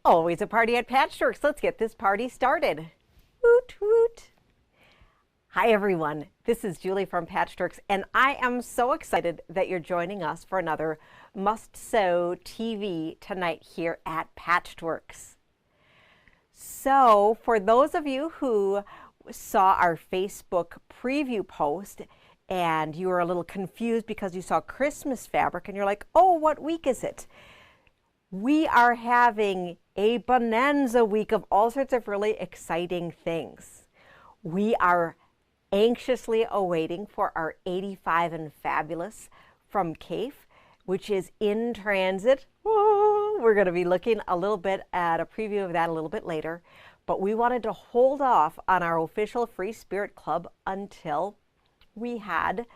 Always a party at Patchworks. Let's get this party started. Woot woot. Hi everyone, this is Julie from Patchworks, and I am so excited that you're joining us for another Must Sew TV tonight here at Patchworks. So for those of you who saw our Facebook preview post and you were a little confused because you saw Christmas fabric and you're like, oh, what week is it? We are having a bonanza week of all sorts of really exciting things. We are anxiously awaiting for our 85 and Fabulous from Kaffe, which is in transit. Whoa, we're going to be looking a little bit at a preview of that a little bit later, but we wanted to hold off on our official Free Spirit Club until we had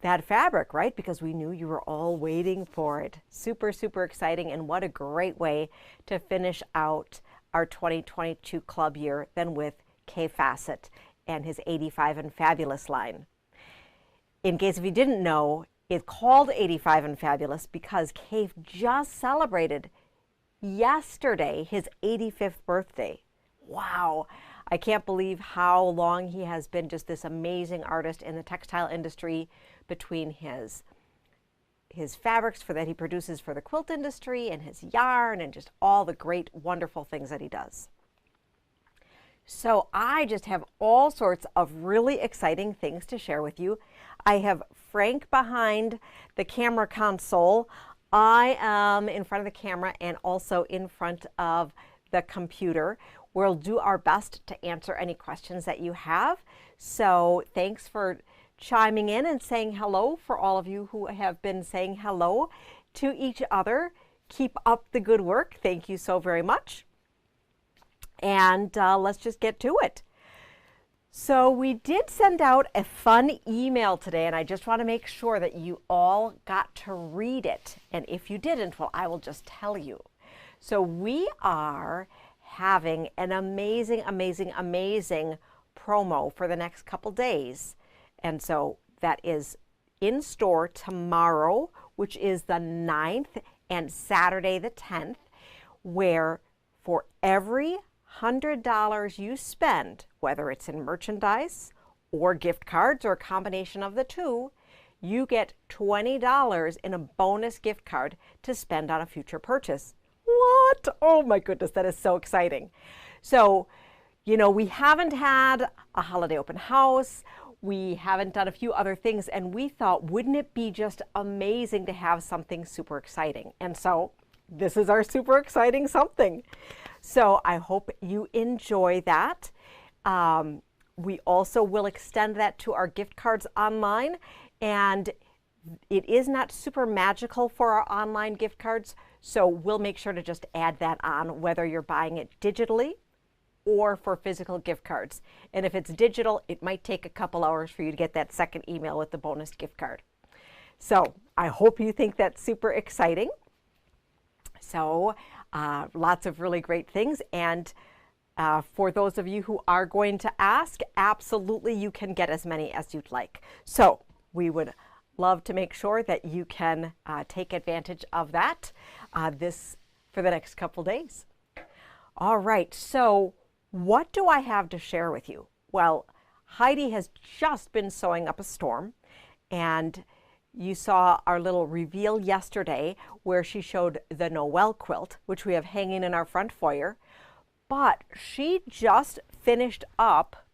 that fabric, right? Because we knew you were all waiting for it. Super, super exciting, and what a great way to finish out our 2022 club year than with Kaffe Fassett and his 85 and Fabulous line. In case if you didn't know, it's called 85 and Fabulous because Kaffe just celebrated yesterday his 85th birthday. Wow. I can't believe how long he has been just this amazing artist in the textile industry, between his fabrics that he produces for the quilt industry and his yarn and just all the great, wonderful things that he does. So I just have all sorts of really exciting things to share with you. I have Frank behind the camera console. I am in front of the camera and also in front of the computer. We'll do our best to answer any questions that you have. So thanks for chiming in and saying hello, for all of you who have been saying hello to each other. Keep up the good work. Thank you so very much. And let's just get to it. So we did send out a fun email today, and I just want to make sure that you all got to read it. And if you didn't, well, I will just tell you. So we are having an amazing, amazing, amazing promo for the next couple days. And so that is in store tomorrow, which is the 9th, and Saturday the 10th, where for every $100 you spend, whether it's in merchandise or gift cards or a combination of the two, you get $20 in a bonus gift card to spend on a future purchase. What? Oh my goodness, that is so exciting. So, you know, we haven't had a holiday open house. We haven't done a few other things, and we thought, wouldn't it be just amazing to have something super exciting? And so this is our super exciting something. So I hope you enjoy that. We also will extend that to our gift cards online, and it is not super magical for our online gift cards, so we'll make sure to just add that on, whether you're buying it digitally or for physical gift cards. And if it's digital, it might take a couple hours for you to get that second email with the bonus gift card. So I hope you think that's super exciting. So lots of really great things. And for those of you who are going to ask, absolutely you can get as many as you'd like. So we would love to make sure that you can take advantage of that this for the next couple days. All right, so what do I have to share with you? Well, Heidi has just been sewing up a storm, and you saw our little reveal yesterday where she showed the Noel quilt, which we have hanging in our front foyer, but she just finished up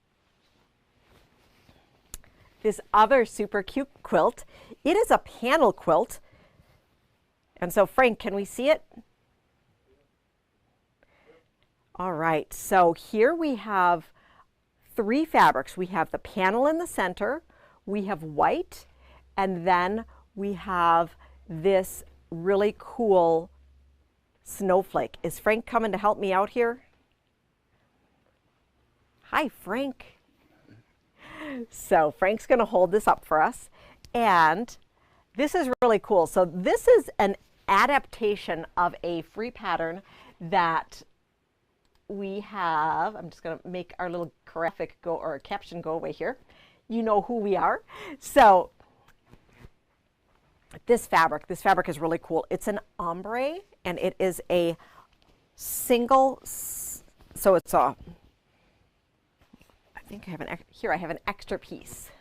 this other super cute quilt. It is a panel quilt. And so Frank, can we see it? All right, so here we have 3 fabrics. We have the panel in the center, we have white, and then we have this really cool snowflake. Is Frank coming to help me out here? Hi, Frank. So Frank's going to hold this up for us, and this is really cool. So this is an adaptation of a free pattern that we have. I'm just going to make our little graphic go, or caption go away here. You know who we are. So this fabric is really cool. It's an ombre, and it is a single, so it's a, I think I have here I have an extra piece.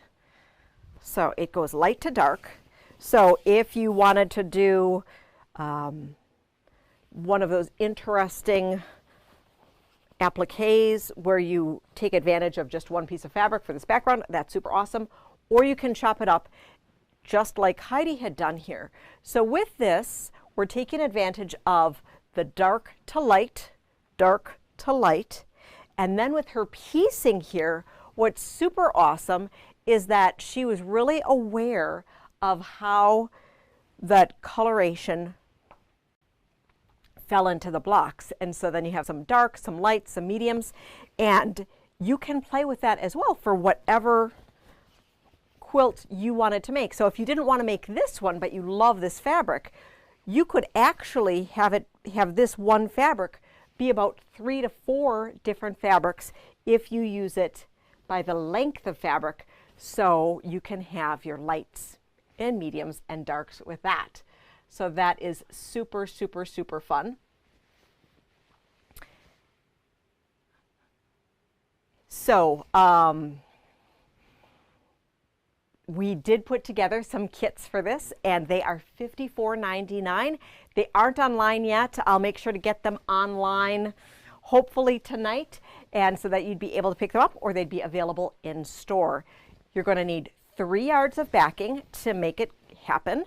So it goes light to dark. So if you wanted to do one of those interesting appliques where you take advantage of just one piece of fabric for this background, that's super awesome. Or you can chop it up just like Heidi had done here. So with this, we're taking advantage of the dark to light, and then with her piecing here, what's super awesome is that she was really aware of how that coloration fell into the blocks. And so then you have some dark, some light, some mediums, and you can play with that as well for whatever quilt you wanted to make. So if you didn't want to make this one, but you love this fabric, you could actually have this one fabric be about 3 to 4 different fabrics if you use it by the length of fabric, so you can have your lights and mediums and darks with that. So that is super, super, super fun. So we did put together some kits for this, and they are $54.99. They aren't online yet. I'll make sure to get them online hopefully tonight, and so that you'd be able to pick them up, or they'd be available in store. You're going to need 3 yards of backing to make it happen,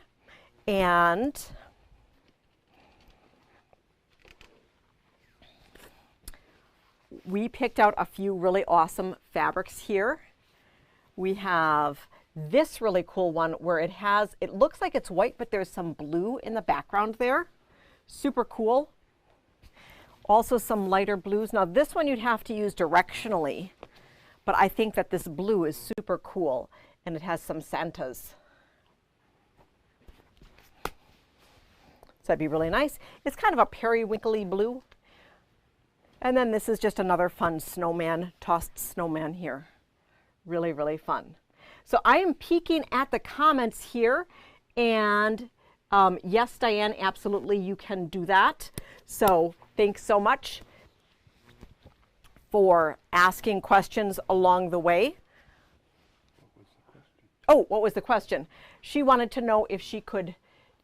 and we picked out a few really awesome fabrics here. We have this really cool one where it looks like it's white, but there's some blue in the background there. Super cool. Also some lighter blues. Now this one you'd have to use directionally, but I think that this blue is super cool, and it has some Santas. So that'd be really nice. It's kind of a periwinkly blue. And then this is just another fun snowman, tossed snowman here. Really, really fun. So I am peeking at the comments here, and yes, Diane, absolutely, you can do that. So thanks so much for asking questions along the way. Oh, what was the question? She wanted to know if she could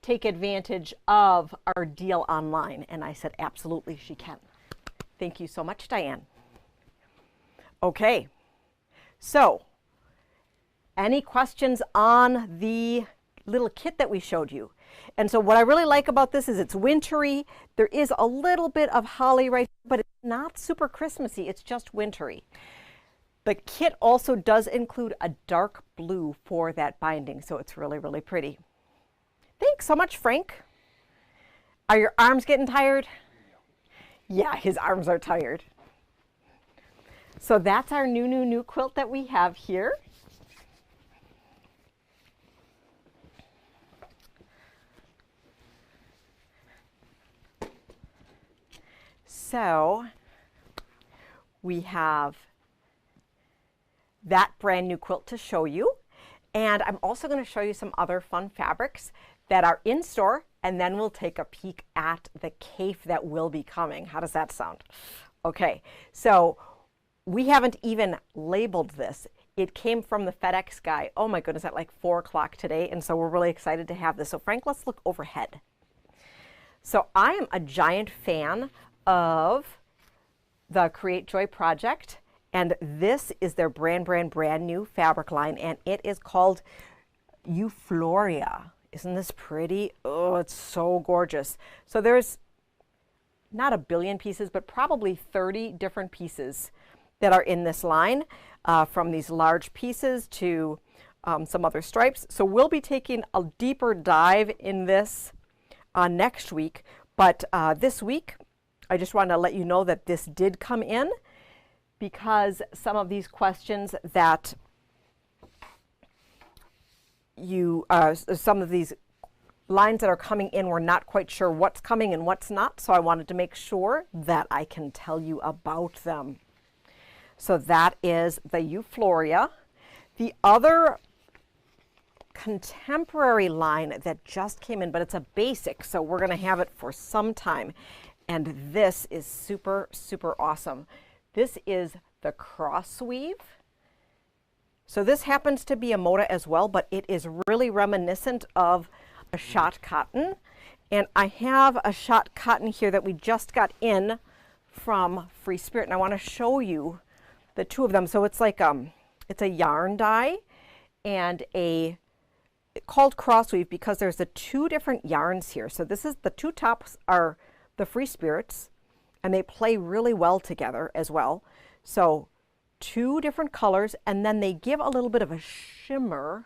take advantage of our deal online, and I said absolutely she can. Thank you so much, Diane. Okay, so any questions on the little kit that we showed you? And so what I really like about this is it's wintry. There is a little bit of holly right, but it's not super Christmassy. It's just wintry. The kit also does include a dark blue for that binding, so it's really, really pretty. Thanks so much, Frank. Are your arms getting tired? Yeah, his arms are tired. So that's our new quilt that we have here. So we have that brand new quilt to show you. And I'm also going to show you some other fun fabrics that are in store, and then we'll take a peek at the cape that will be coming. How does that sound? Okay, so we haven't even labeled this. It came from the FedEx guy, oh my goodness, at like 4 o'clock today, and so we're really excited to have this. So Frank, let's look overhead. So I am a giant fan of the Create Joy project, and this is their brand new fabric line, and it is called Euphoria. Isn't this pretty? Oh, it's so gorgeous. So there's not a billion pieces, but probably 30 different pieces that are in this line, from these large pieces to some other stripes. So we'll be taking a deeper dive in this next week, but this week I just wanted to let you know that this did come in, because some of these questions that some of these lines that are coming in, we're not quite sure what's coming and what's not, so I wanted to make sure that I can tell you about them. So that is the Euphoria. The other contemporary line that just came in, but it's a basic, so we're going to have it for some time, And this is super, super awesome. This is the cross weave. So this happens to be a Moda as well, but it is really reminiscent of a shot cotton. And I have a shot cotton here that we just got in from Free Spirit, and I want to show you the two of them. So it's like it's a yarn dye and called crossweave because there's the two different yarns here. So this is the two tops are the Free Spirits, and they play really well together as well. So two different colors, and then they give a little bit of a shimmer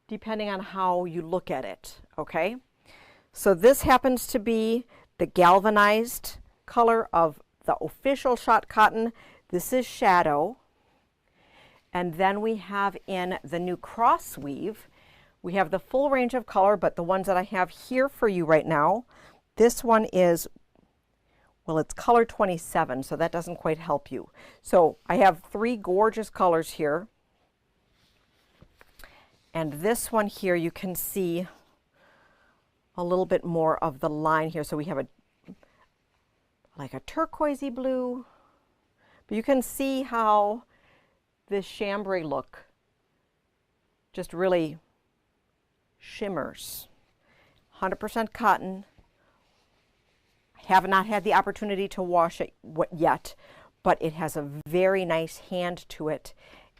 depending on how you look at it, okay? So this happens to be the galvanized color of the official shot cotton. This is Shadow. And then we have in the new cross weave, we have the full range of color, but the ones that I have here for you right now, this one is, well, it's color 27, so that doesn't quite help you. So I have three gorgeous colors here. And this one here, you can see a little bit more of the line here. So we have like a turquoisey blue, but you can see how this chambray look just really shimmers. 100% cotton. I have not had the opportunity to wash it yet, but it has a very nice hand to it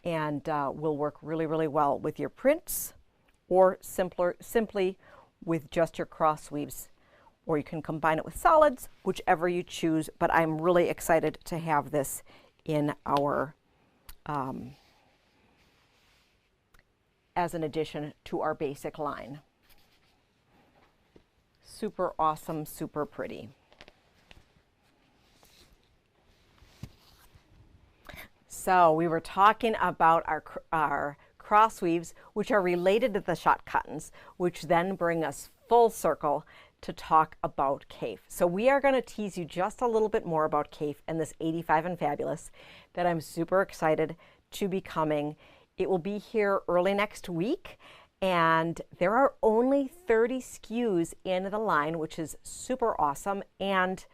and will work really, really well with your prints or simply with just your cross weaves, or you can combine it with solids, whichever you choose. But I'm really excited to have this in our as an addition to our basic line. Super awesome, super pretty. So we were talking about our cross weaves, which are related to the shot cottons, which then bring us full circle to talk about Kaffe. So we are going to tease you just a little bit more about Kaffe and this 85 and Fabulous that I'm super excited to be coming. It will be here early next week, and there are only 30 SKUs in the line, which is super awesome. And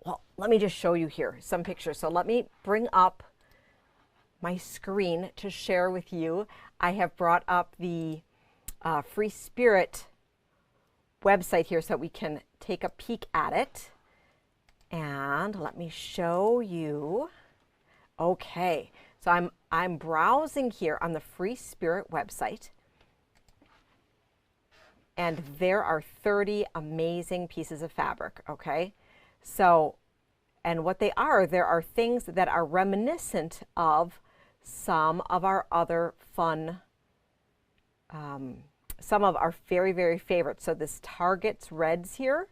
well, let me just show you here some pictures. So let me bring up my screen to share with you. I have brought up the Free Spirit website here so that we can take a peek at it. And let me show you. Okay, so I'm browsing here on the Free Spirit website, and there are 30 amazing pieces of fabric, okay? So, and what they are, there are things that are reminiscent of some of our other fun, some of our very, very favorites. So this Target's Reds here,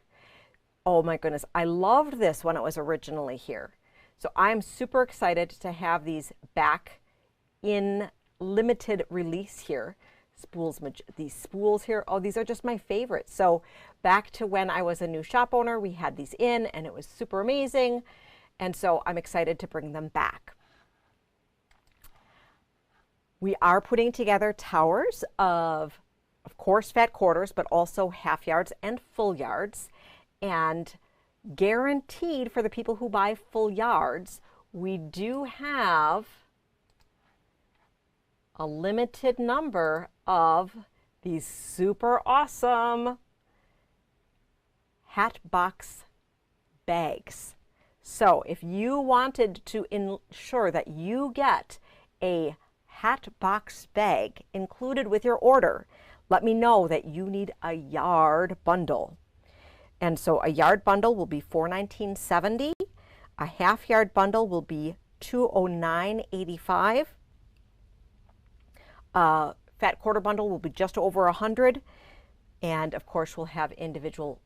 oh my goodness, I loved this when it was originally here. So I'm super excited to have these back in limited release here. These spools here, oh, these are just my favorites. So back to when I was a new shop owner, we had these in and it was super amazing. And so I'm excited to bring them back. We are putting together towers of course, fat quarters, but also half yards and full yards. And guaranteed for the people who buy full yards, we do have a limited number of these super awesome hat box bags. So if you wanted to ensure that you get a hat box bag included with your order, let me know that you need a yard bundle. And so a yard bundle will be $419.70. A half yard bundle will be $209.85. Fat quarter bundle will be just over $100. And of course, we'll have individual,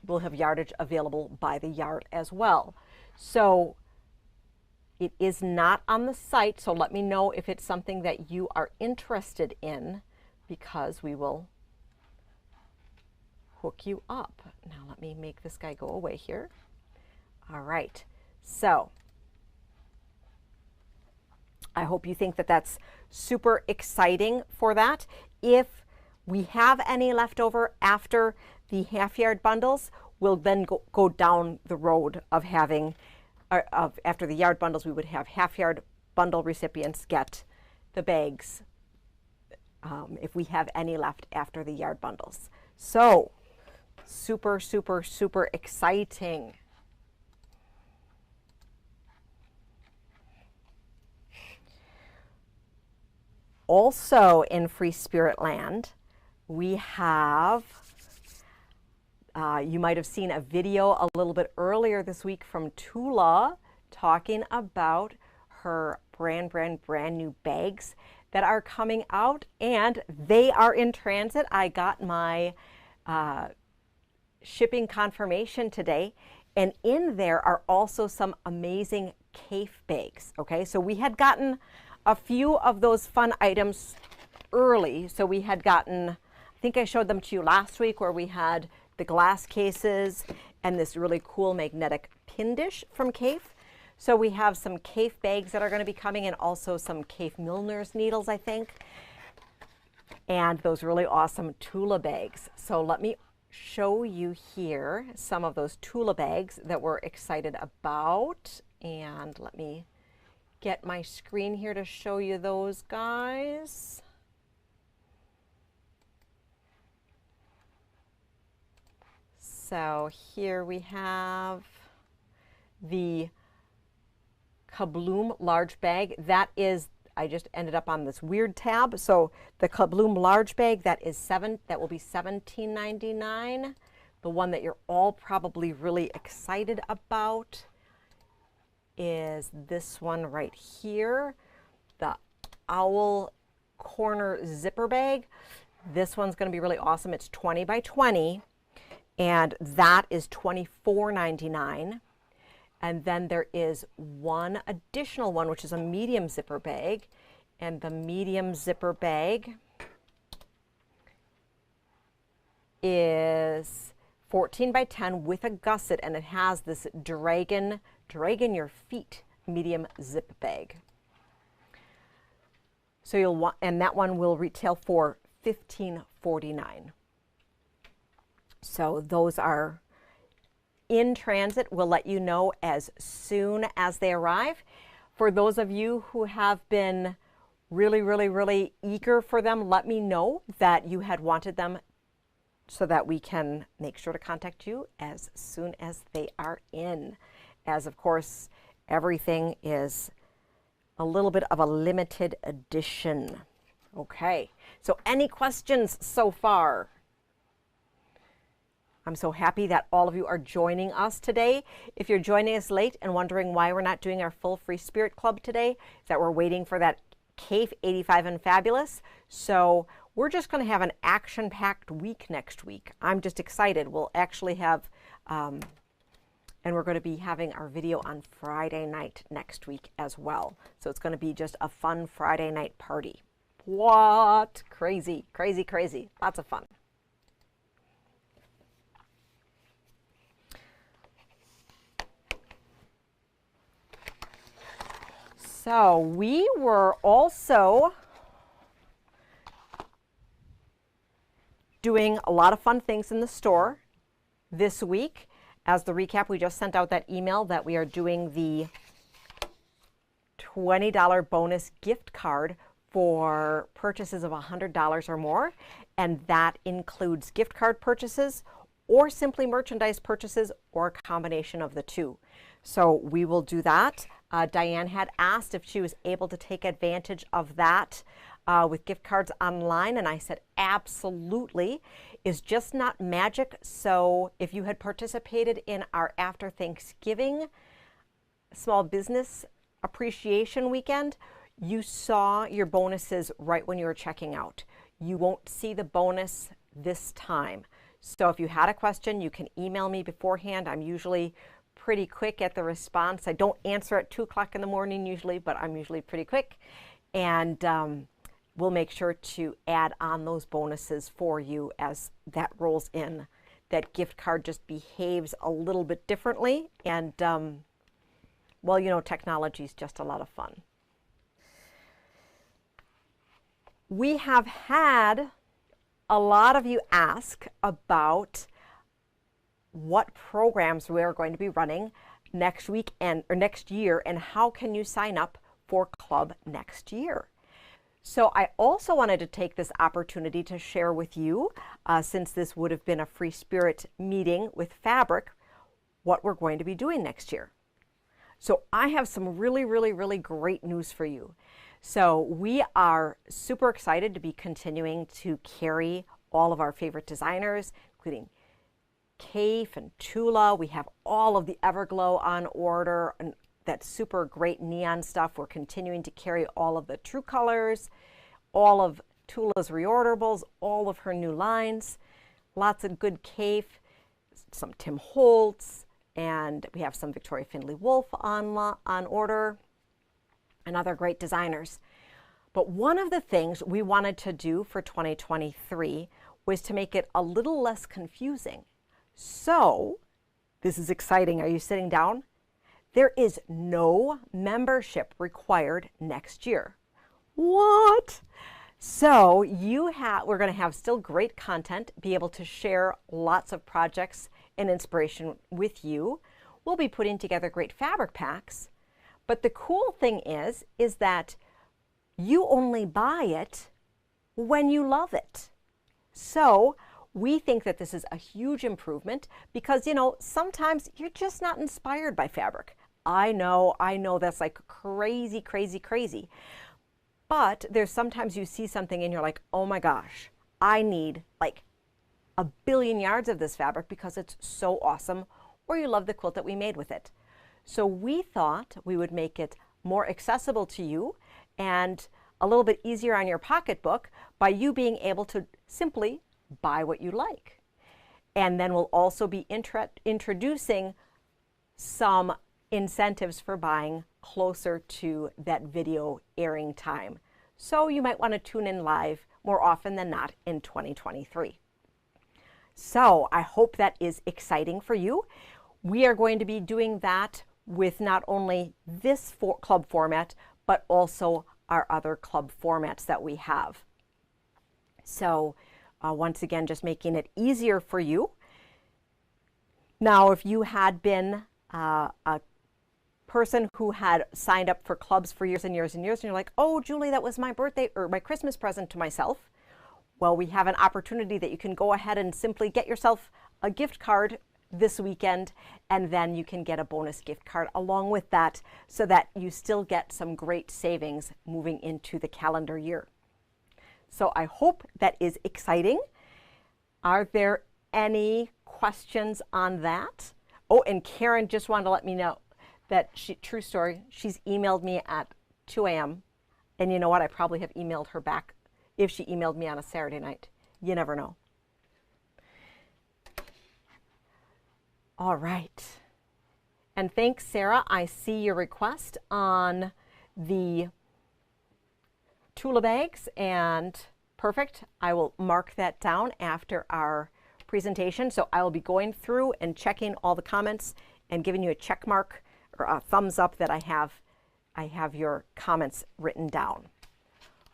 we'll have yardage available by the yard as well. So it is not on the site, so let me know if it's something that you are interested in, because we will hook you up. Now let me make this guy go away here. All right, so I hope you think that that's super exciting for that. If we have any left over after the half yard bundles, we'll then go down the road of having, after the yard bundles, we would have half-yard bundle recipients get the bags if we have any left after the yard bundles. So, super, super, super exciting. Also in Free Spirit Land, we have, you might have seen a video a little bit earlier this week from Tula talking about her brand new bags that are coming out, and they are in transit. I got my shipping confirmation today, and in there are also some amazing Kaffe bags. Okay, so we had gotten a few of those fun items early. So we had gotten, I think I showed them to you last week, where we had the glass cases and this really cool magnetic pin dish from Kaffe. So we have some Kaffe bags that are going to be coming, and also some Kaffe Milner's needles, I think, and those really awesome Tula bags. So let me show you here some of those Tula bags that we're excited about, and let me get my screen here to show you those guys. So here we have the Kabloom large bag. That is, I just ended up on this weird tab. So the Kabloom large bag, that will be $17.99. The one that you're all probably really excited about is this one right here, the Owl Corner zipper bag. This one's going to be really awesome. It's 20 by 20, and that is $24.99. And then there is one additional one, which is a medium zipper bag, and the medium zipper bag is 14 by 10 with a gusset, and it has this dragon your feet medium zip bag. So you'll want, and that one will retail for $15.49. So those are in transit. We'll let you know as soon as they arrive. For those of you who have been really eager for them, let me know that you had wanted them, so that we can make sure to contact you as soon as they are in. As of course, everything is a little bit of a limited edition. Okay, so any questions so far? I'm so happy that all of you are joining us today. If you're joining us late and wondering why we're not doing our full Free Spirit Club today, is that we're waiting for that Kaffe 85 and Fabulous. So we're just going to have an action-packed week next week. I'm just excited. We'll actually have, and we're going to be having our video on Friday night next week as well. So it's going to be just a fun Friday night party. What? Crazy, crazy, crazy. Lots of fun. So we were also doing a lot of fun things in the store this week. As the recap, we just sent out that email that we are doing the $20 bonus gift card for purchases of $100 or more, and that includes gift card purchases or simply merchandise purchases, or a combination of the two. So we will do that. Diane had asked if she was able to take advantage of that with gift cards online, and I said absolutely. It's just not magic. So if you had participated in our after Thanksgiving small business appreciation weekend, you saw your bonuses right when you were checking out. You won't see the bonus this time. So if you had a question, you can email me beforehand. I'm usually pretty quick at the response. I don't answer at 2 o'clock in the morning usually, but I'm usually pretty quick. And we'll make sure to add on those bonuses for you as that rolls in. That gift card just behaves a little bit differently. And, well, you know, technology is just a lot of fun. We have had a lot of you ask about what programs we are going to be running next week or next year, and how can you sign up for club next year. So I also wanted to take this opportunity to share with you, since this would have been a Free Spirit meeting with Fabric, what we're going to be doing next year. So I have some really, really, really great news for you. So we are super excited to be continuing to carry all of our favorite designers, including Kaffe and Tula. We have all of the Everglow on order, and that super great neon stuff. We're continuing to carry all of the True Colors, all of Tula's reorderables, all of her new lines, lots of good Kaffe, some Tim Holtz, and we have some Victoria Findlay Wolf on order, and other great designers. But one of the things we wanted to do for 2023 was to make it a little less confusing. So, this is exciting. Are you sitting down? There is no membership required next year. What? So we're going to have still great content, be able to share lots of projects and inspiration with you. We'll be putting together great fabric packs. But the cool thing is that you only buy it when you love it. So we think that this is a huge improvement because, sometimes you're just not inspired by fabric. I know that's like crazy, crazy, crazy. But there's sometimes you see something and you're like, oh my gosh, I need like a billion yards of this fabric because it's so awesome, or you love the quilt that we made with it. So we thought we would make it more accessible to you and a little bit easier on your pocketbook by you being able to simply buy what you like. And then we'll also be introducing some incentives for buying closer to that video airing time. So you might want to tune in live more often than not in 2023. So I hope that is exciting for you. We are going to be doing that with not only this club format, but also our other club formats that we have. So once again, just making it easier for you. Now, if you had been a person who had signed up for clubs for years and years and years, and you're like, oh, Julie, that was my birthday or my Christmas present to myself. Well, we have an opportunity that you can go ahead and simply get yourself a gift card this weekend, and then you can get a bonus gift card along with that so that you still get some great savings moving into the calendar year. So I hope that is exciting. Are there any questions on that? Oh, and Karen just wanted to let me know that true story, she's emailed me at 2 a.m. And you know what? I probably have emailed her back if she emailed me on a Saturday night. You never know. All right. And thanks, Sarah. I see your request on the Tula bags, and perfect. I will mark that down after our presentation. So I will be going through and checking all the comments and giving you a check mark or a thumbs up that I have your comments written down.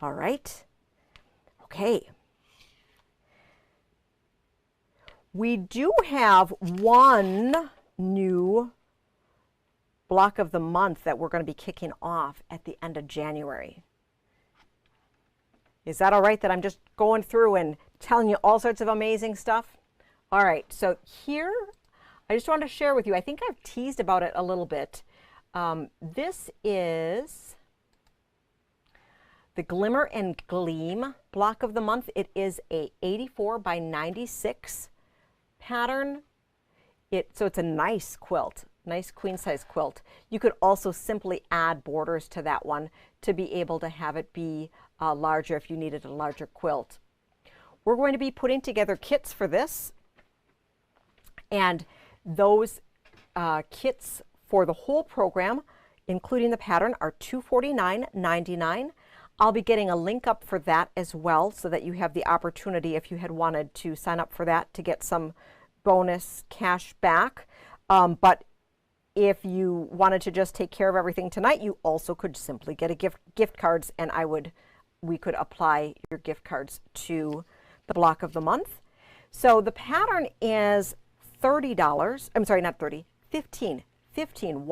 All right. Okay. We do have one new block of the month that we're going to be kicking off at the end of January. Is that all right that I'm just going through and telling you all sorts of amazing stuff? All right, so here, I just wanted to share with you, I think I've teased about it a little bit. This is the Glimmer and Gleam block of the month. It is a 84 by 96 pattern. So it's a nice quilt, nice queen size quilt. You could also simply add borders to that one to be able to have it be larger if you needed a larger quilt. We're going to be putting together kits for this, and those kits for the whole program, including the pattern, are $249.99. I'll be getting a link up for that as well so that you have the opportunity, if you had wanted to sign up for that, to get some bonus cash back. But if you wanted to just take care of everything tonight, you also could simply get a gift cards, and we could apply your gift cards to the block of the month. So the pattern is $30. I'm sorry, not 30, 15, 15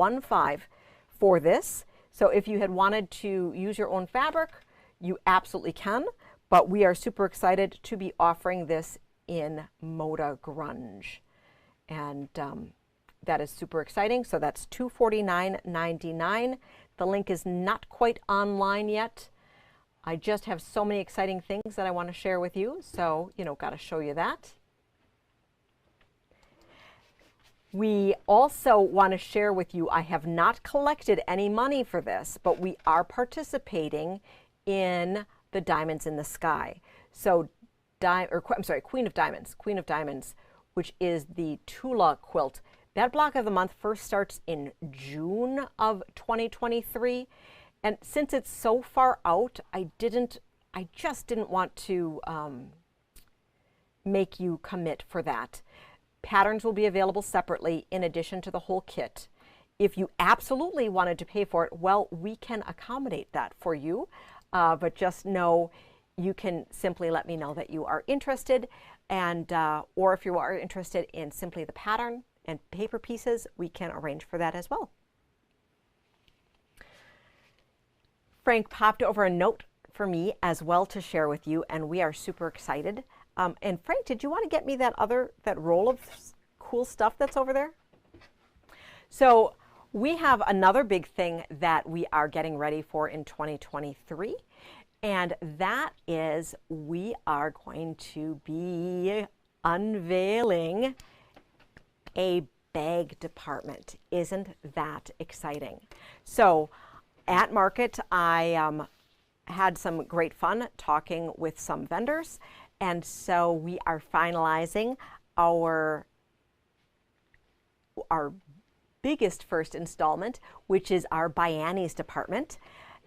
for this. So if you had wanted to use your own fabric, you absolutely can, but we are super excited to be offering this in Moda Grunge. And that is super exciting. So that's $249.99. The link is not quite online yet. I just have so many exciting things that I want to share with you. So, got to show you that. We also want to share with you, I have not collected any money for this, but we are participating in the Diamonds in the Sky. So, Queen of Diamonds, which is the Tula quilt. That block of the month first starts in June of 2023. And since it's so far out, I just didn't want to make you commit for that. Patterns will be available separately in addition to the whole kit. If you absolutely wanted to pay for it, well, we can accommodate that for you. But just know you can simply let me know that you are interested, and or if you are interested in simply the pattern and paper pieces, we can arrange for that as well. Frank popped over a note for me as well to share with you, and we are super excited. And Frank, did you want to get me that roll of cool stuff that's over there? So we have another big thing that we are getting ready for in 2023, and that is we are going to be unveiling a bag department. Isn't that exciting? So at Market, I had some great fun talking with some vendors, and so we are finalizing our biggest first installment, which is our Bianis department.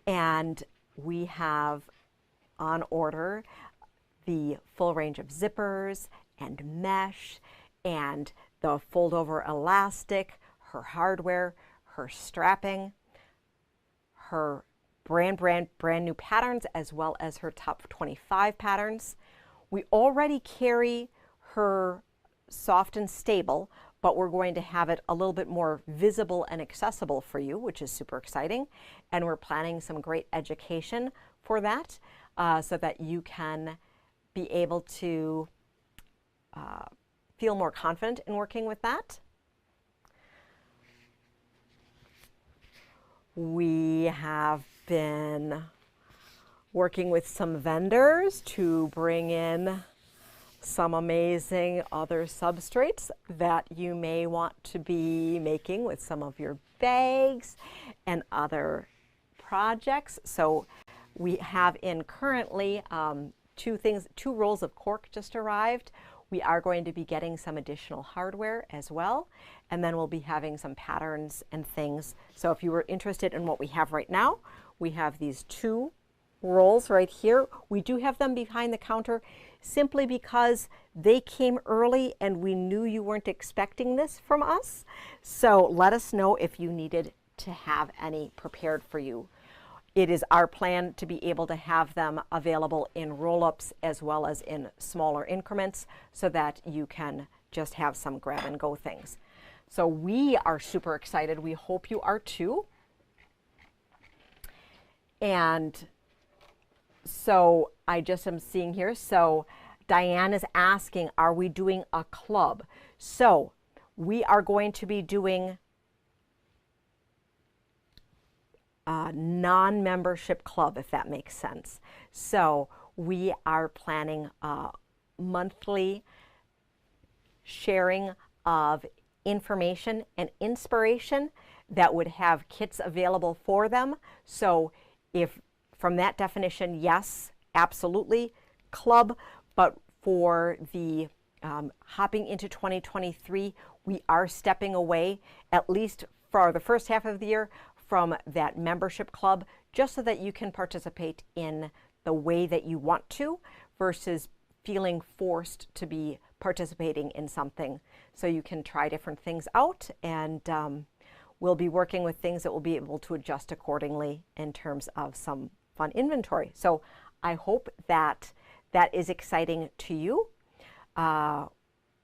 And we have on order the full range of zippers and mesh and the fold over elastic, her hardware, her strapping, her brand new patterns, as well as her top 25 patterns. We already carry her soft and stable, but we're going to have it a little bit more visible and accessible for you, which is super exciting. And we're planning some great education for that, so that you can be able to feel more confident in working with that. We have been working with some vendors to bring in some amazing other substrates that you may want to be making with some of your bags and other projects. So we have in currently two rolls of cork just arrived. We are going to be getting some additional hardware as well, and then we'll be having some patterns and things. So if you were interested in what we have right now, we have these two rolls right here. We do have them behind the counter simply because they came early and we knew you weren't expecting this from us. So let us know if you needed to have any prepared for you. It is our plan to be able to have them available in roll-ups as well as in smaller increments so that you can just have some grab and go things. So we are super excited. We hope you are too. And so I just am seeing here, so Diane is asking, are we doing a club? So we are going to be doing a non-membership club, if that makes sense. So we are planning a monthly sharing of information and inspiration that would have kits available for them. So if from that definition, yes, absolutely, club. But for the hopping into 2023, we are stepping away, at least for the first half of the year, from that membership club, just so that you can participate in the way that you want to versus feeling forced to be participating in something. So you can try different things out, and we'll be working with things that will be able to adjust accordingly in terms of some fun inventory. So I hope that that is exciting to you.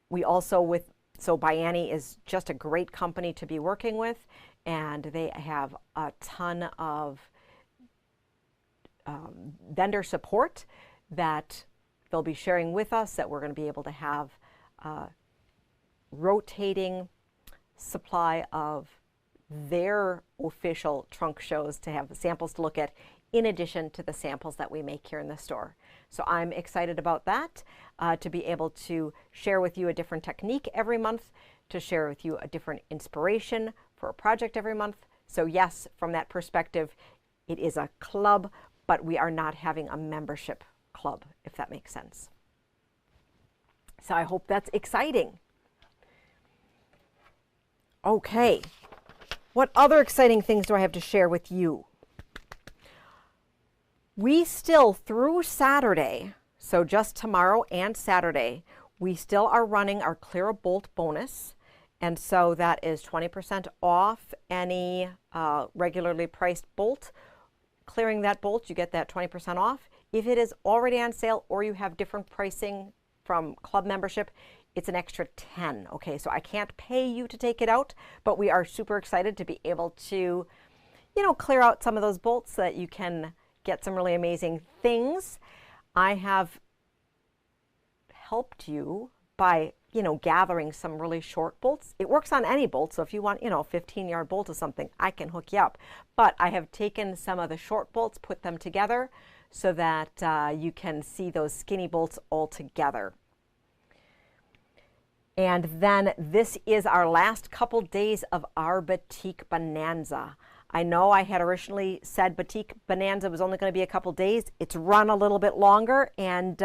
We also, with So Biani is just a great company to be working with, and they have a ton of vendor support that they'll be sharing with us, that we're going to be able to have rotating supply of their official trunk shows to have samples to look at, in addition to the samples that we make here in the store. So I'm excited about that, to be able to share with you a different technique every month, to share with you a different inspiration for a project every month. So yes, from that perspective, it is a club, but we are not having a membership club, if that makes sense. So I hope that's exciting. Okay, what other exciting things do I have to share with you? We still, through Saturday, so just tomorrow and Saturday, we still are running our Clear a Bolt bonus. And so that is 20% off any regularly priced bolt. Clearing that bolt, you get that 20% off. If it is already on sale or you have different pricing from club membership, it's an extra 10. Okay, so I can't pay you to take it out, but we are super excited to be able to, clear out some of those bolts so that you can get some really amazing things. I have helped you by, gathering some really short bolts. It works on any bolt, so if you want, a 15-yard bolt or something, I can hook you up. But I have taken some of the short bolts, put them together so that you can see those skinny bolts all together. And then this is our last couple days of our Batik Bonanza. I know I had originally said Batik Bonanza was only going to be a couple days. It's run a little bit longer, and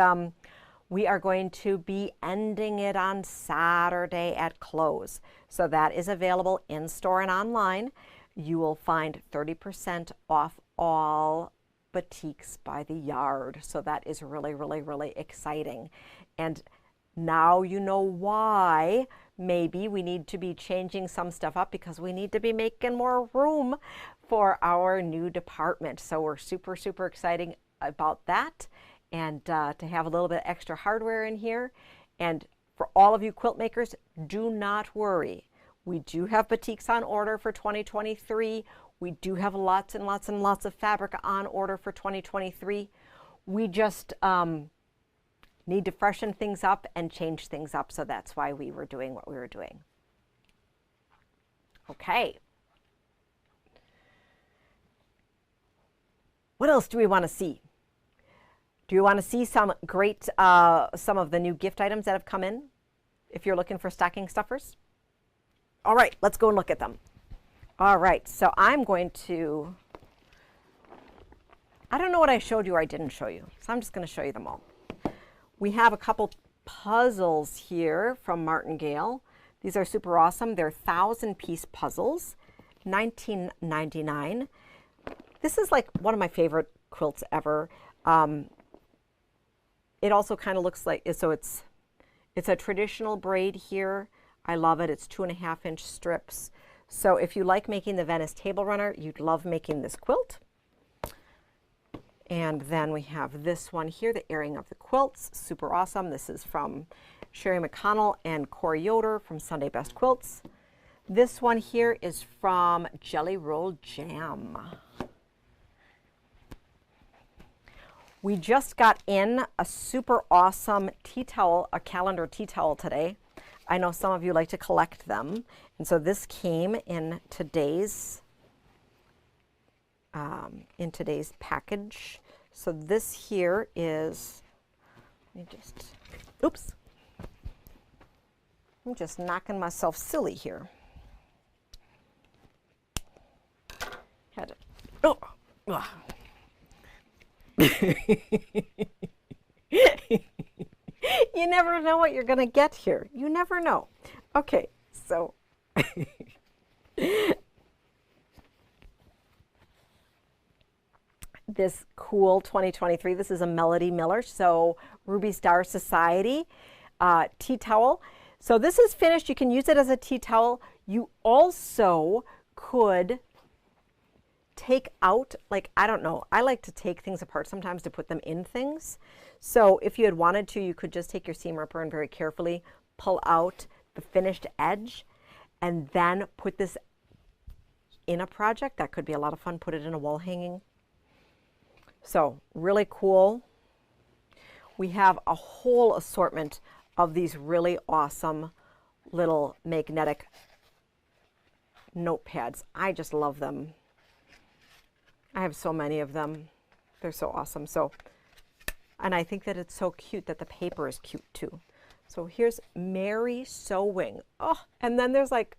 we are going to be ending it on Saturday at close. So that is available in store and online. You will find 30% off all batiks by the yard. So that is really, really, really exciting. And now you know why maybe we need to be changing some stuff up, because we need to be making more room for our new department. So we're super, super excited about that, and to have a little bit extra hardware in here. And for all of you quilt makers, do not worry. We do have batiks on order for 2023. We do have lots and lots and lots of fabric on order for 2023. We just need to freshen things up and change things up. So that's why we were doing what we were doing. Okay. What else do we want to see? Do you want to see some great, some of the new gift items that have come in? If you're looking for stocking stuffers? All right, let's go and look at them. All right, so I'm going to, I don't know what I showed you or I didn't show you, so I'm just going to show you them all. We have a couple puzzles here from Martingale. These are super awesome. They're 1,000-piece puzzles, $19.99. This is like one of my favorite quilts ever. It also kind of looks like, so it's a traditional braid here. I love it. It's 2.5-inch strips. So if you like making the Venice table runner, you'd love making this quilt. And then we have this one here, the airing of the quilts, super awesome. This is from Sherry McConnell and Corey Yoder from Sunday Best Quilts. This one here is from Jelly Roll Jam. We just got in a super awesome tea towel, a calendar tea towel today. I know some of you like to collect them. And so this came in today's package. So this here is, let me just, oops. I'm just knocking myself silly here. Had to, oh. You never know what you're going to get here. You never know. Okay, so this cool 2023, this is a Melody Miller, so Ruby Star Society tea towel. So this is finished. You can use it as a tea towel. You also could take out, like, I don't know, I like to take things apart sometimes to put them in things. So if you had wanted to, you could just take your seam ripper and very carefully pull out the finished edge, and then put this in a project. That could be a lot of fun. Put it in a wall hanging. So really cool. We have a whole assortment of these really awesome little magnetic notepads. I just love them. I have so many of them. They're so awesome. So, and I think that it's so cute that the paper is cute too. So here's Mary Sewing. Oh, and then there's like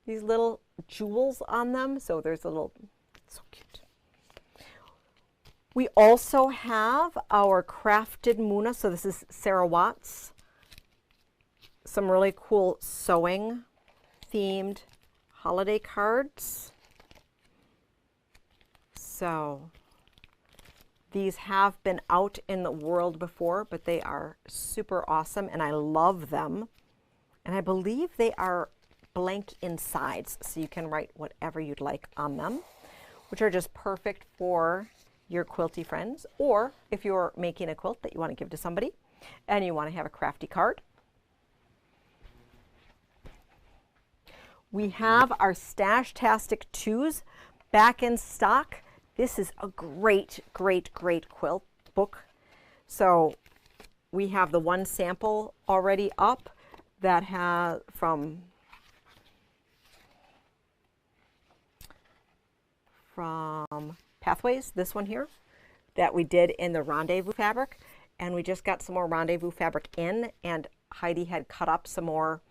these little jewels on them. So there's a little, so cute. We also have our Crafted Muna. So this is Sarah Watts. Some really cool sewing themed holiday cards. So these have been out in the world before, but they are super awesome and I love them. And I believe they are blank insides, so you can write whatever you'd like on them, which are just perfect for your quilty friends, or if you're making a quilt that you want to give to somebody and you want to have a crafty card. We have our Stash-tastic 2s back in stock. This is a great, great, great quilt book. So we have the one sample already up that has from Pathways, this one here, that we did in the Rendezvous fabric. And we just got some more Rendezvous fabric in, and Heidi had cut up some more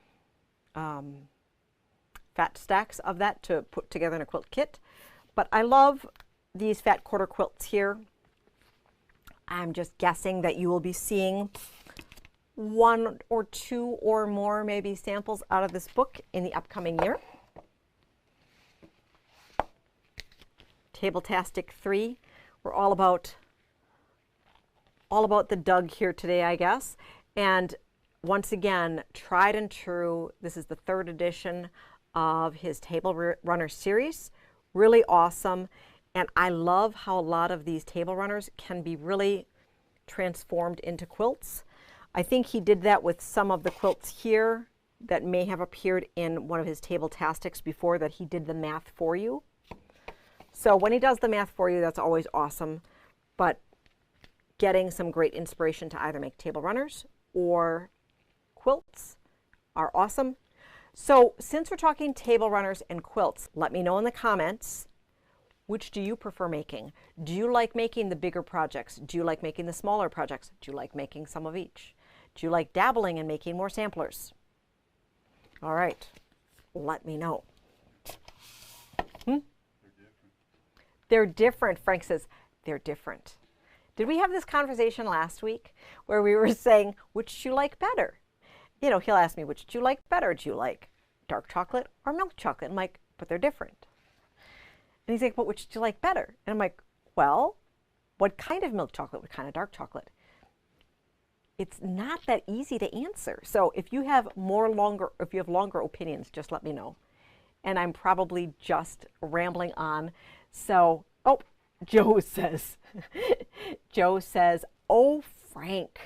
fat stacks of that to put together in a quilt kit. But I love these fat quarter quilts here. I'm just guessing that you will be seeing one or two or more maybe samples out of this book in the upcoming year. Table-tastic 3. We're all about the Doug here today, I guess. And once again, tried and true. This is the 3rd edition of his Table Runner series. Really awesome. And I love how a lot of these table runners can be really transformed into quilts. I think he did that with some of the quilts here that may have appeared in one of his Table-tastics before, that he did the math for you. So when he does the math for you, that's always awesome. But getting some great inspiration to either make table runners or quilts are awesome. So since we're talking table runners and quilts, let me know in the comments, which do you prefer making? Do you like making the bigger projects? Do you like making the smaller projects? Do you like making some of each? Do you like dabbling and making more samplers? All right, let me know. They're different. Frank says they're different. Did we have this conversation last week where we were saying, which do you like better? You know, he'll ask me, which do you like better? Do you like dark chocolate or milk chocolate? I'm like, but they're different. And he's like, but which do you like better? And I'm like, well, what kind of milk chocolate? What kind of dark chocolate? It's not that easy to answer. So if you have longer opinions, just let me know. And I'm probably just rambling on. So, oh, Joe says, oh, Frank.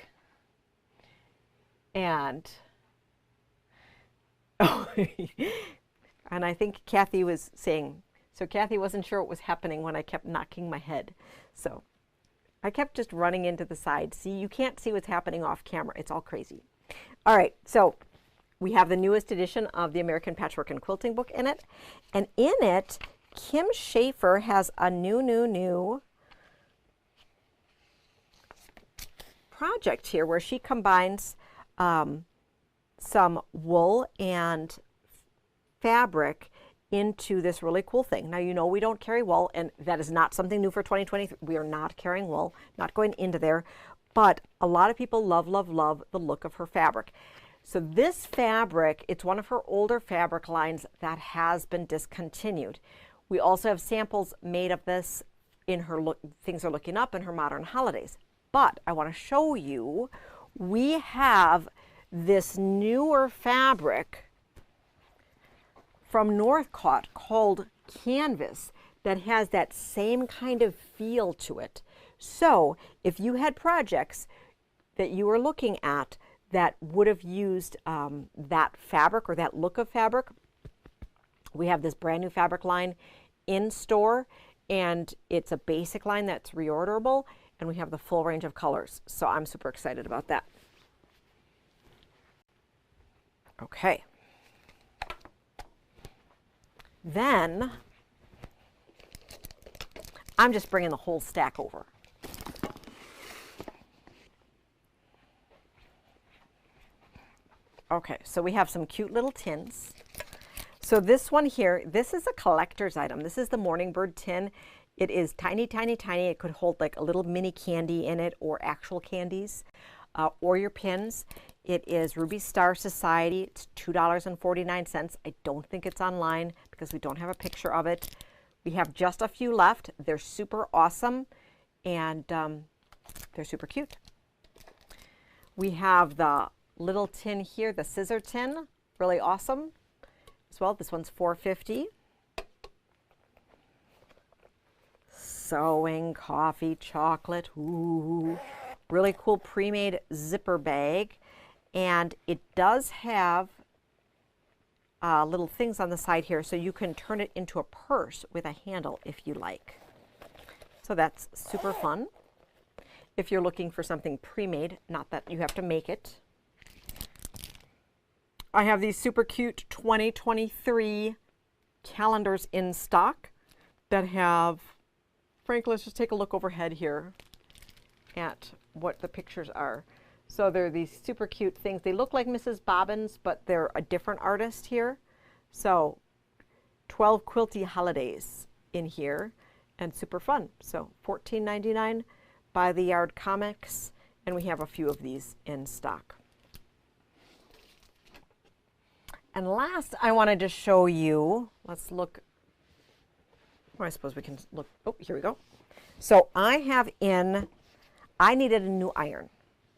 And, oh, and I think Kathy was saying, so Kathy wasn't sure what was happening when I kept knocking my head. So I kept just running into the side. See, you can't see what's happening off camera. It's all crazy. All right, so we have the newest edition of the American Patchwork and Quilting book in it. And in it, Kim Schaefer has a new project here where she combines some wool and fabric into this really cool thing. Now, you know we don't carry wool, and that is not something new for 2020. We are not carrying wool, not going into there, but a lot of people love the look of her fabric. So this fabric, it's one of her older fabric lines that has been discontinued. We also have samples made of this in her Things Are Looking Up in her Modern Holidays. But I want to show you, we have this newer fabric from Northcott called Canvas that has that same kind of feel to it. So if you had projects that you were looking at that would have used that fabric or that look of fabric. We have this brand new fabric line in store, and it's a basic line that's reorderable, and we have the full range of colors. So I'm super excited about that. Okay. Then I'm just bringing the whole stack over. Okay, so we have some cute little tins. So this one here, this is a collector's item. This is the Morning Bird tin. It is tiny, tiny, tiny. It could hold like a little mini candy in it, or actual candies, or your pins. It is Ruby Star Society. It's $2.49. I don't think it's online because we don't have a picture of it. We have just a few left. They're super awesome, and they're super cute. We have the little tin here, the scissor tin, really awesome as well. This one's $4.50. Sewing, coffee, chocolate, ooh, really cool pre-made zipper bag. And it does have little things on the side here, so you can turn it into a purse with a handle if you like. So that's super fun if you're looking for something pre-made, not that you have to make it. I have these super cute 2023 calendars in stock that have, Frank, let's just take a look overhead here at what the pictures are. So they're these super cute things. They look like Mrs. Bobbins, but they're a different artist here. So 12 quilty holidays in here, and super fun. So $14.99 by the Yard Comics, and we have a few of these in stock. And last, I wanted to show you, let's look, well, I suppose we can look, oh, here we go. So I needed a new iron.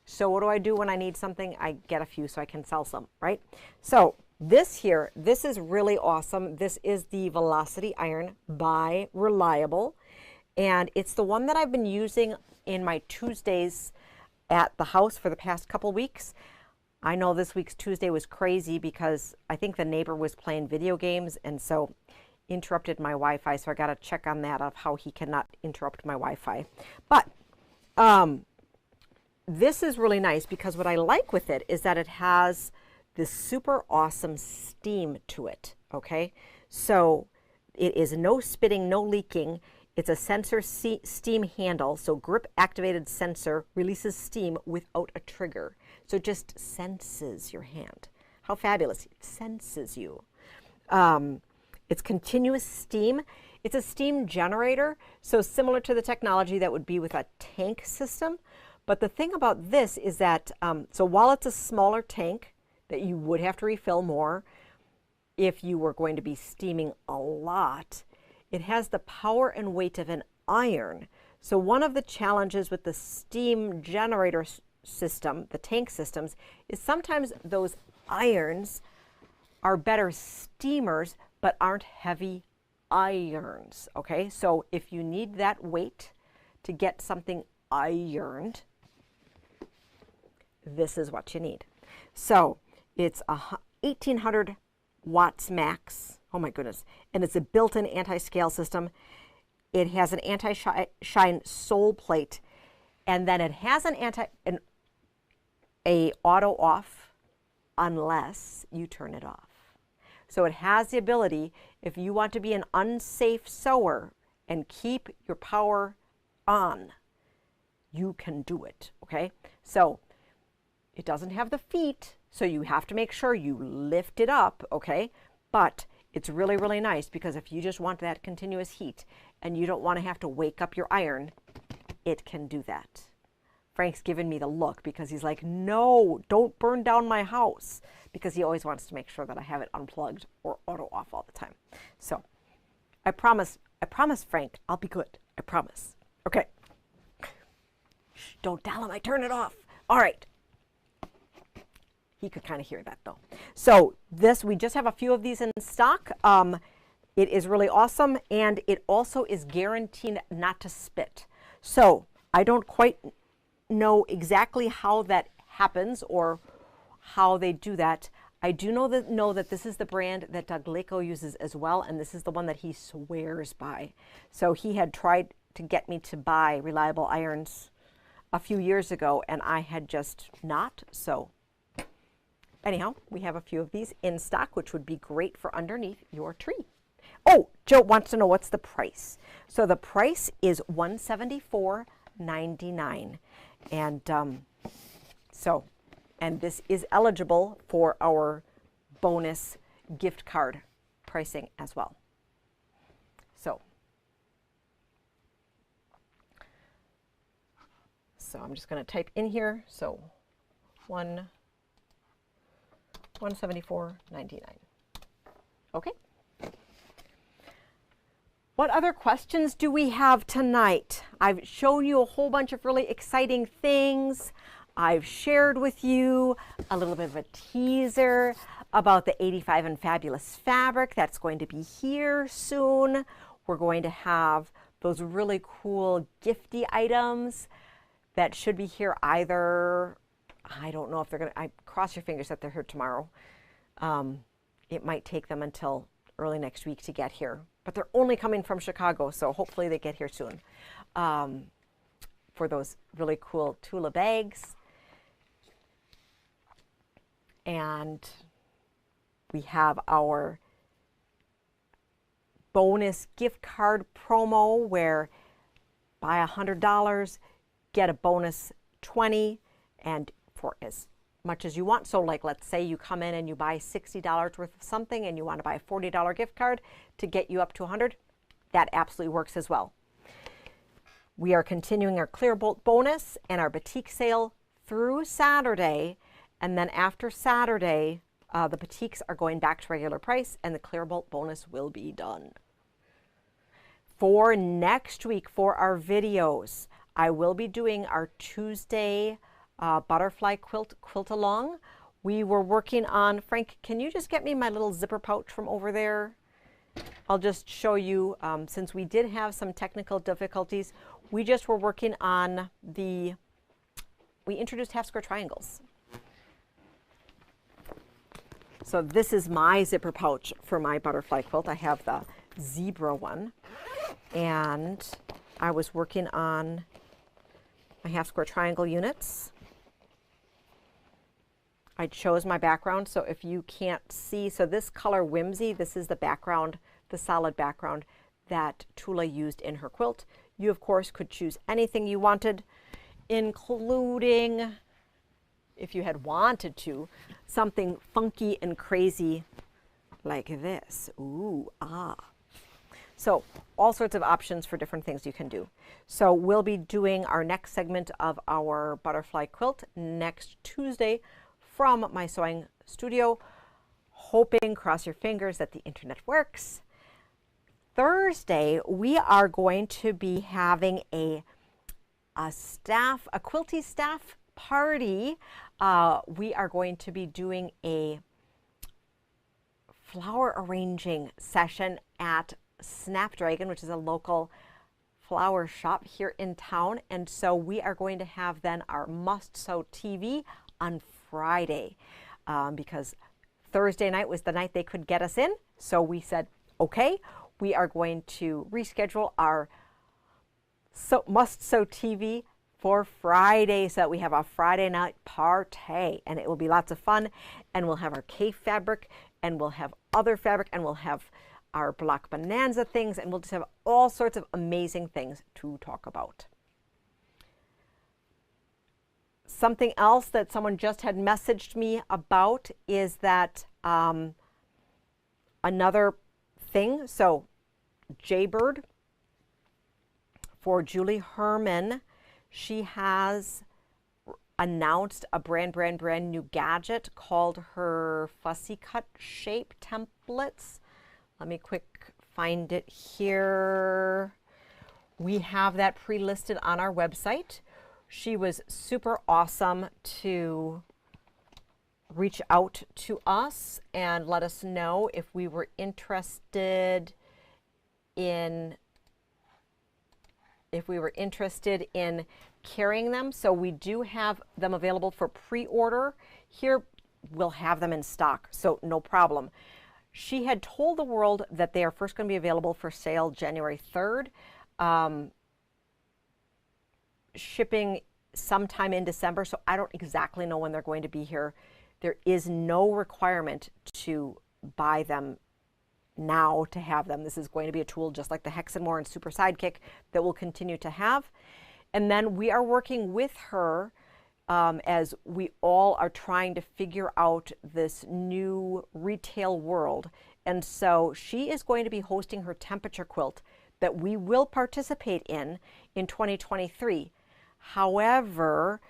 So what do I do when I need something? I get a few so I can sell some, right? So this here, this is really awesome. This is the Velocity Iron by Reliable. And it's the one that I've been using in my Tuesdays at the house for the past couple weeks. I know this week's Tuesday was crazy because I think the neighbor was playing video games, and so interrupted my Wi-Fi. So I got to check on that, of how he cannot interrupt my Wi-Fi. But this is really nice because what I like with it is that it has this super awesome steam to it, okay? So it is no spitting, no leaking. It's a sensor steam handle, so grip activated sensor releases steam without a trigger. So it just senses your hand. How fabulous, it senses you. It's continuous steam. It's a steam generator, so similar to the technology that would be with a tank system. But the thing about this is that, so while it's a smaller tank that you would have to refill more if you were going to be steaming a lot, it has the power and weight of an iron. So one of the challenges with the steam generator system, the tank systems, is sometimes those irons are better steamers but aren't heavy irons, okay? So if you need that weight to get something ironed, this is what you need. So it's 1800 watts max. Oh my goodness. And it's a built-in anti-scale system. It has an anti-shine sole plate, and then it has an auto off unless you turn it off. So it has the ability, if you want to be an unsafe sewer and keep your power on, you can do it, okay? So it doesn't have the feet, so you have to make sure you lift it up, okay? But it's really, really nice because if you just want that continuous heat and you don't want to have to wake up your iron, it can do that. Frank's giving me the look because he's like, no, don't burn down my house, because he always wants to make sure that I have it unplugged or auto off all the time. So I promise, Frank, I'll be good. I promise. Okay. Shh, don't tell him I turn it off. All right. He could kind of hear that though. So this, we just have a few of these in stock. It is really awesome, and it also is guaranteed not to spit. So I don't quite know exactly how that happens or how they do that. I do know that this is the brand that Doug Lako uses as well, and this is the one that he swears by. So he had tried to get me to buy Reliable Irons a few years ago, and I had just not. So anyhow, we have a few of these in stock, which would be great for underneath your tree. Oh, Joe wants to know what's the price. So the price is $174.99, and and this is eligible for our bonus gift card pricing as well. So I'm just going to type in here. So $174.99. Okay. What other questions do we have tonight? I've shown you a whole bunch of really exciting things. I've shared with you a little bit of a teaser about the 85 and Fabulous fabric that's going to be here soon. We're going to have those really cool gifty items that should be here either, I don't know if they're going to, I cross your fingers that they're here tomorrow. It might take them until early next week to get here, but they're only coming from Chicago, so hopefully they get here soon. For those really cool Tula bags. And we have our bonus gift card promo where buy $100, get a bonus 20, and for as much as you want. So like, let's say you come in and you buy $60 worth of something and you want to buy a $40 gift card to get you up to 100, that absolutely works as well. We are continuing our Clearbolt bonus and our Batik sale through Saturday, and then after Saturday, the Batiks are going back to regular price and the Clearbolt bonus will be done. For next week, for our videos, I will be doing our Tuesday butterfly quilt along. We were working on, Frank, can you just get me my little zipper pouch from over there? I'll just show you, since we did have some technical difficulties, we just were working on we introduced half square triangles. So this is my zipper pouch for my butterfly quilt. I have the zebra one, and I was working on my half square triangle units. I chose my background, so if you can't see, so this color Whimsy, this is the background, the solid background that Tula used in her quilt. You, of course, could choose anything you wanted, including, if you had wanted to, something funky and crazy like this. Ooh, ah. So all sorts of options for different things you can do. So we'll be doing our next segment of our butterfly quilt next Tuesday from my sewing studio, hoping, cross your fingers, that the internet works. Thursday, we are going to be having a quilty staff party. We are going to be doing a flower arranging session at Snapdragon, which is a local flower shop here in town. And so we are going to have then our Must Sew TV on Friday, because Thursday night was the night they could get us in. So we said, okay, we are going to reschedule our Must Sew TV for Friday so that we have a Friday night party, and it will be lots of fun. And we'll have our Kaffe fabric, and we'll have other fabric, and we'll have our Block Bonanza things, and we'll just have all sorts of amazing things to talk about. Something else that someone just had messaged me about is that another thing, so Jaybird for Julie Herman, she has announced a brand new gadget called her Fussy Cut Shape Templates. Let me quick find it here. We have that pre-listed on our website. She was super awesome to reach out to us and let us know if we were interested in carrying them. So we do have them available for pre-order. Here we'll have them in stock, so no problem. She had told the world that they are first going to be available for sale January 3rd, shipping sometime in December, so I don't exactly know when they're going to be here. There is no requirement to buy them now to have them. This is going to be a tool just like the Hex & More and Super Sidekick that we'll continue to have. And then we are working with her as we all are trying to figure out this new retail world. And so she is going to be hosting her temperature quilt that we will participate in 2023. However,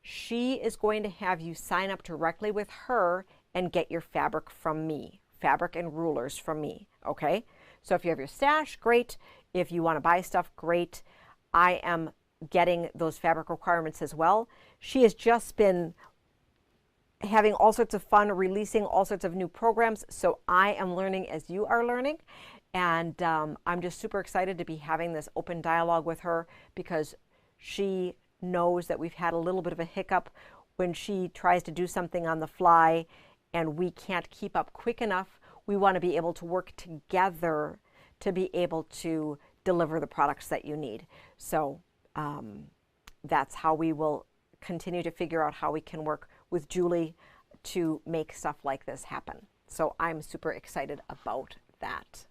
she is going to have you sign up directly with her and get your fabric from me, fabric and rulers from me, okay? So if you have your stash, great. If you want to buy stuff, great. I am getting those fabric requirements as well. She has just been having all sorts of fun, releasing all sorts of new programs. So I am learning as you are learning. And I'm just super excited to be having this open dialogue with her because she knows that we've had a little bit of a hiccup when she tries to do something on the fly and we can't keep up quick enough. We want to be able to work together to be able to deliver the products that you need. So that's how we will continue to figure out how we can work with Julie to make stuff like this happen. So I'm super excited about that.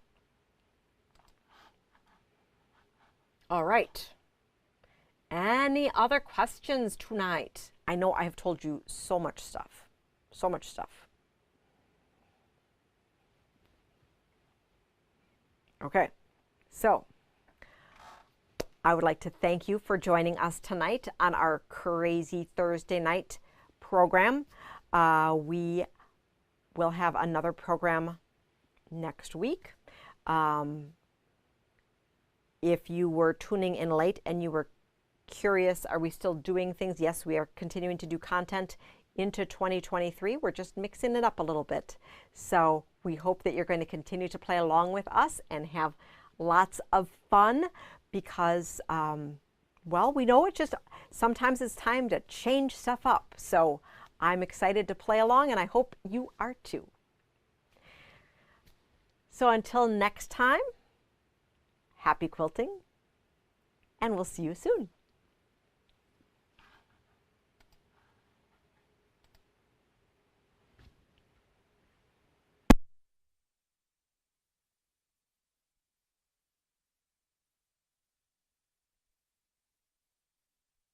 All right. Any other questions tonight? I know I have told you so much stuff. So much stuff. Okay. So I would like to thank you for joining us tonight on our Crazy Thursday night program. We will have another program next week. If you were tuning in late and you were curious, are we still doing things? Yes, we are continuing to do content into 2023. We're just mixing it up a little bit. So we hope that you're going to continue to play along with us and have lots of fun because, well, we know it just sometimes it's time to change stuff up. So I'm excited to play along and I hope you are too. So until next time, happy quilting and we'll see you soon.